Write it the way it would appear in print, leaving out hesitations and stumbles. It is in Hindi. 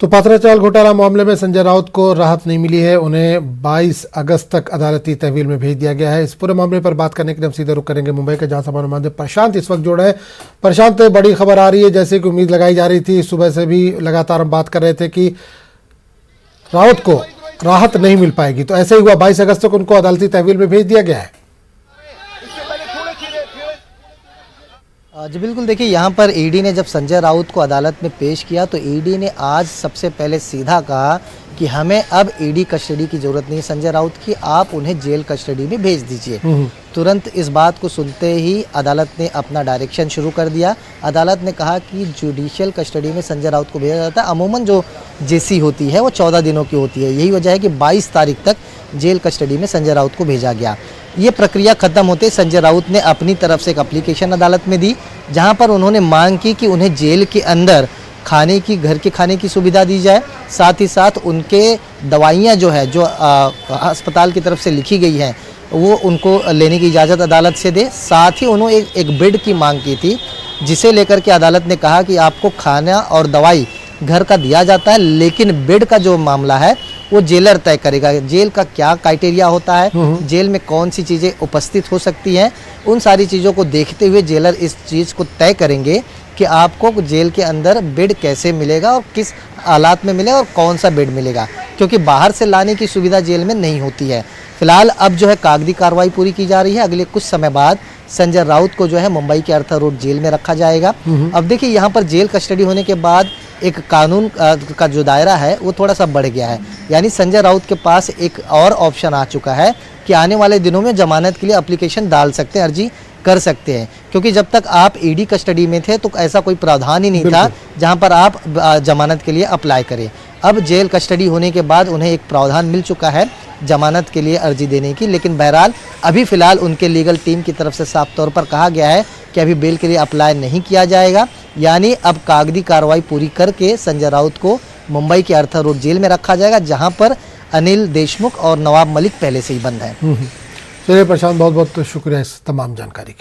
तो पात्राचाल घोटाला मामले में संजय राउत को राहत नहीं मिली है। उन्हें 22 अगस्त तक अदालती तहवील में भेज दिया गया है। इस पूरे मामले पर बात करने के लिए हम सीधे रुख करेंगे मुंबई के, जहां समाचार माध्यम प्रशांत इस वक्त जुड़ रहे हैं। प्रशांत, बड़ी खबर आ रही है, जैसे कि उम्मीद लगाई जा रही थी, सुबह से भी लगातार हम बात कर रहे थे कि राउत को राहत नहीं मिल पाएगी, तो ऐसे ही हुआ। 22 अगस्त तक उनको अदालती तहवील में भेज दिया गया है। जी बिल्कुल, देखिए यहाँ पर ईडी ने जब संजय राउत को अदालत में पेश किया तो ईडी ने आज सबसे पहले सीधा कहा कि हमें अब ईडी कस्टडी की जरूरत नहीं है संजय राउत की, आप उन्हें जेल कस्टडी में भेज दीजिए। तुरंत इस बात को सुनते ही अदालत ने अपना डायरेक्शन शुरू कर दिया। अदालत ने कहा कि जुडिशियल कस्टडी में संजय राउत को भेजा जाता है। अमूमन जो जेसी होती है वो 14 दिनों की होती है। यही वजह है कि 22 तारीख तक जेल कस्टडी में संजय राउत को भेजा गया। ये प्रक्रिया खत्म होते संजय राउत ने अपनी तरफ से एक एप्लीकेशन अदालत में दी, जहां पर उन्होंने मांग की कि उन्हें जेल के अंदर खाने की, घर के खाने की सुविधा दी जाए, साथ ही साथ उनके दवाइयां जो है जो अस्पताल की तरफ से लिखी गई हैं वो उनको लेने की इजाज़त अदालत से दे। साथ ही उन्होंने एक बेड की मांग की थी, जिसे लेकर के अदालत ने कहा कि आपको खाना और दवाई घर का दिया जाता है, लेकिन बेड का जो मामला है वो जेलर तय करेगा। जेल का क्या क्राइटेरिया होता है, जेल में कौन सी चीज़ें उपस्थित हो सकती हैं, उन सारी चीज़ों को देखते हुए जेलर इस चीज़ को तय करेंगे कि आपको जेल के अंदर बेड कैसे मिलेगा और किस हालात में मिलेगा और कौन सा बेड मिलेगा, क्योंकि बाहर से लाने की सुविधा जेल में नहीं होती है। फिलहाल अब जो है कागजी कार्रवाई पूरी की जा रही है। अगले कुछ समय बाद संजय राउत को जो है मुंबई के अर्थर रोड जेल में रखा जाएगा। अब देखिए यहाँ पर जेल कस्टडी होने के बाद एक कानून का जो दायरा है वो थोड़ा सा बढ़ गया है, यानी संजय राउत के पास एक और ऑप्शन आ चुका है कि आने वाले दिनों में जमानत के लिए एप्लीकेशन डाल सकते हैं, अर्जी कर सकते हैं। क्योंकि जब तक आप ईडी कस्टडी में थे तो ऐसा कोई प्रावधान ही नहीं था जहां पर आप जमानत के लिए अप्लाई करें। अब जेल कस्टडी होने के बाद उन्हें एक प्रावधान मिल चुका है जमानत के लिए अर्जी देने की, लेकिन बहरहाल अभी फ़िलहाल उनके लीगल टीम की तरफ से साफ तौर पर कहा गया है कि अभी बेल के लिए अप्लाई नहीं किया जाएगा। यानी अब कागजी कार्रवाई पूरी करके संजय राउत को मुंबई के अर्थर रोड जेल में रखा जाएगा, जहां पर अनिल देशमुख और नवाब मलिक पहले से ही बंद हैं। चलिए प्रशांत, बहुत बहुत शुक्रिया इस तमाम जानकारी के लिए।